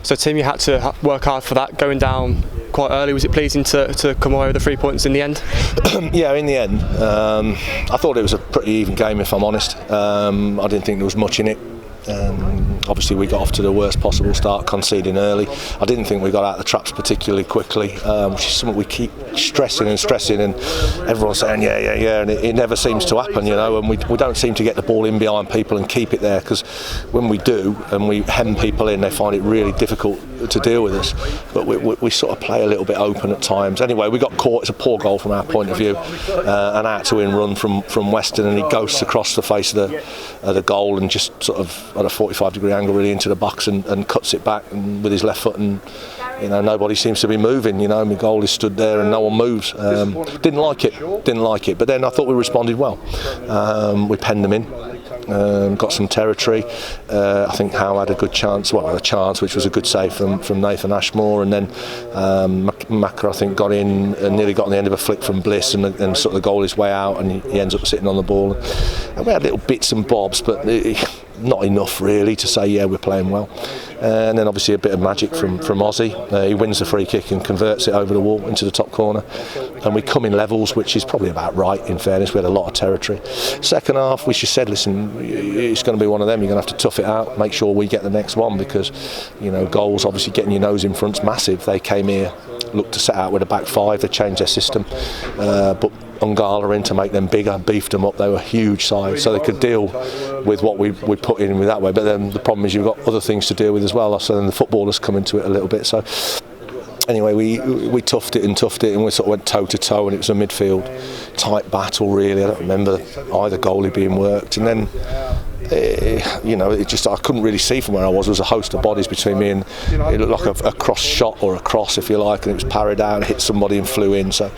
So Tim, you had to work hard for that, going down quite early. Was it pleasing to come away with the 3 points in the end? Yeah, in the end. I thought it was a pretty even game, if I'm honest. I didn't think there was much in it. Obviously we got off to the worst possible start, conceding early. I didn't think we got out of the traps particularly quickly, which is something we keep stressing and everyone's saying yeah, and it never seems to happen, and we don't seem to get the ball in behind people and keep it there, because when we do and we hem people in, they find it really difficult to deal with us. But we sort of play a little bit open at times. Anyway, we got caught. It's a poor goal from our point of view, an out to in run from Weston, and he ghosts across the face of the goal and just sort of at a 45-degree angle really into the box and cuts it back and with his left foot, and nobody seems to be moving. My goalie stood there and no one moves. Didn't like it, but then I thought we responded well. We penned them in, got some territory. I think Howe had a good chance, which was a good save from Nathan Ashmore, and then Macca, I think, got in and nearly got on the end of a flick from Bliss, and sort of the goalie's way out, and he ends up sitting on the ball. And we had little bits and bobs, but not enough really to say we're playing well. And then obviously a bit of magic from Ozzy. He wins the free kick and converts it over the wall into the top corner, and we come in levels, which is probably about right, in fairness. We had a lot of territory. Second half we just said, listen, it's going to be one of them, you're going to have to tough it out, make sure we get the next one, because goals, obviously getting your nose in front's massive. They came here, looked to set out with a back five, they changed their system, but Ungala in to make them bigger, beefed them up. They were huge size, so they could deal with what we put in with that way. But then the problem is you've got other things to deal with as well, so then the footballers come into it a little bit. So anyway, we toughed it, and we sort of went toe to toe, and it was a midfield tight battle really. I don't remember either goalie being worked, and then it just, I couldn't really see from where I was. There was a host of bodies between me, and it looked like a cross shot, or a cross if you like, and it was parried out, hit somebody and flew in. So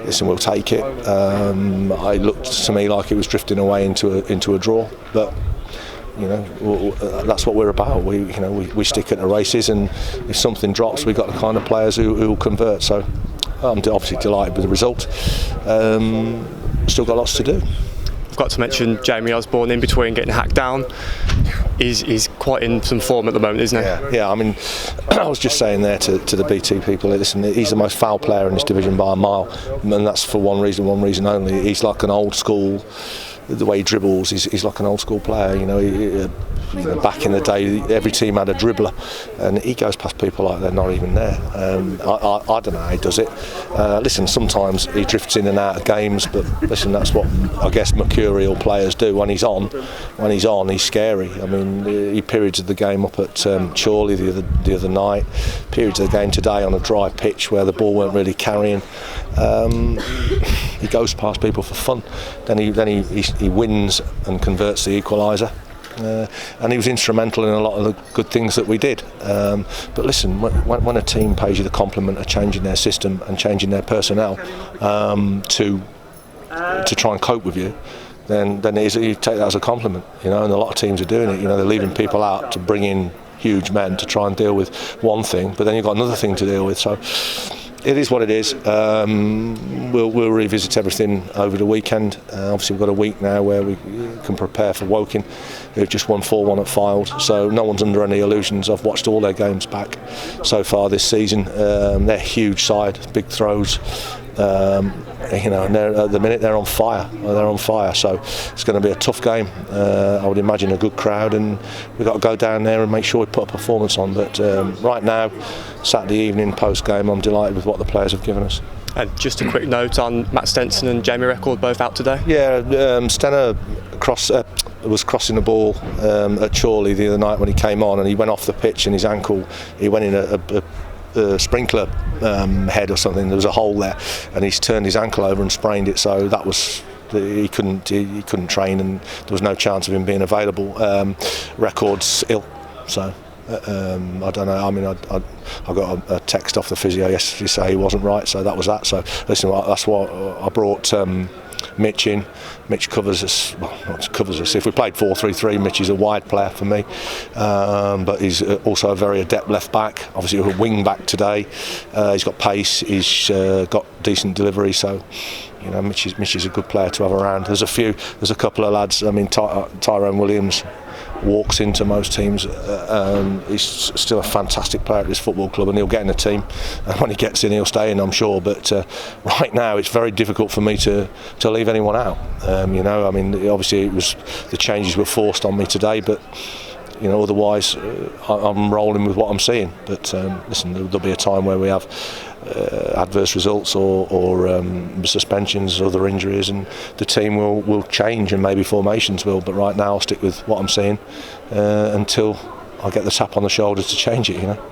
listen, we'll take it. It looked to me like it was drifting away into a draw, but that's what we're about. We stick at the races, and if something drops, we've got the kind of players who will convert. So I'm obviously delighted with the result. Still got lots to do. I've got to mention Jamie Osborne in between getting hacked down. He's quite in some form at the moment, isn't he? Yeah. I mean, I was just saying there to the BT people, listen, he's the most foul player in this division by a mile, and that's for one reason only. He's like an old school. The way he dribbles, he's like an old school player. Back in the day, every team had a dribbler, and he goes past people like they're not even there. I don't know how he does it. Listen, sometimes he drifts in and out of games, but listen, that's what I guess mercurial players do. When he's on, he's scary. I mean, he periods of the game up at Chorley the other night, periods of the game today on a dry pitch where the ball weren't really carrying. He goes past people for fun. Then he wins and converts the equaliser. And he was instrumental in a lot of the good things that we did. But listen, when a team pays you the compliment of changing their system and changing their personnel to try and cope with you, then you take that as a compliment. And a lot of teams are doing it. They're leaving people out to bring in huge men to try and deal with one thing, but then you've got another thing to deal with. So it is what it is. We'll revisit everything over the weekend. Obviously we've got a week now where we can prepare for Woking, who've just won 4-1 at Fylde, so no one's under any illusions. I've watched all their games back so far this season. They're a huge side, big throws. And at the minute they're on fire. So it's going to be a tough game. I would imagine a good crowd, and we've got to go down there and make sure we put a performance on. But right now, Saturday evening post game, I'm delighted with what the players have given us. And just a quick note on Matt Stenson and Jamie Record, both out today. Yeah, Stenner was crossing the ball at Chorley the other night when he came on, and he went off the pitch, and his ankle, he went in a sprinkler head or something. There was a hole there, and he's turned his ankle over and sprained it. So that was he couldn't train, and there was no chance of him being available. Record's ill, so I don't know. I mean, I got a text off the physio yesterday to say he wasn't right, so that was that. So listen, that's what I brought Mitch in. Mitch covers us. Well, not covers us. If we played 4-3-3, Mitch is a wide player for me, but he's also a very adept left back. Obviously, a wing back today. He's got pace. He's got decent delivery. So, Mitch is a good player to have around. There's a couple of lads. I mean, Tyrone Williams walks into most teams. He's still a fantastic player at this football club, and he'll get in the team. And when he gets in, he'll stay in, I'm sure. But right now, it's very difficult for me to leave anyone out. You know, I mean, obviously, the changes were forced on me today, but. You know, otherwise, I'm rolling with what I'm seeing. But listen, there'll be a time where we have adverse results or suspensions, other injuries, and the team will change, and maybe formations will. But right now, I'll stick with what I'm seeing until I get the tap on the shoulder to change it. You know.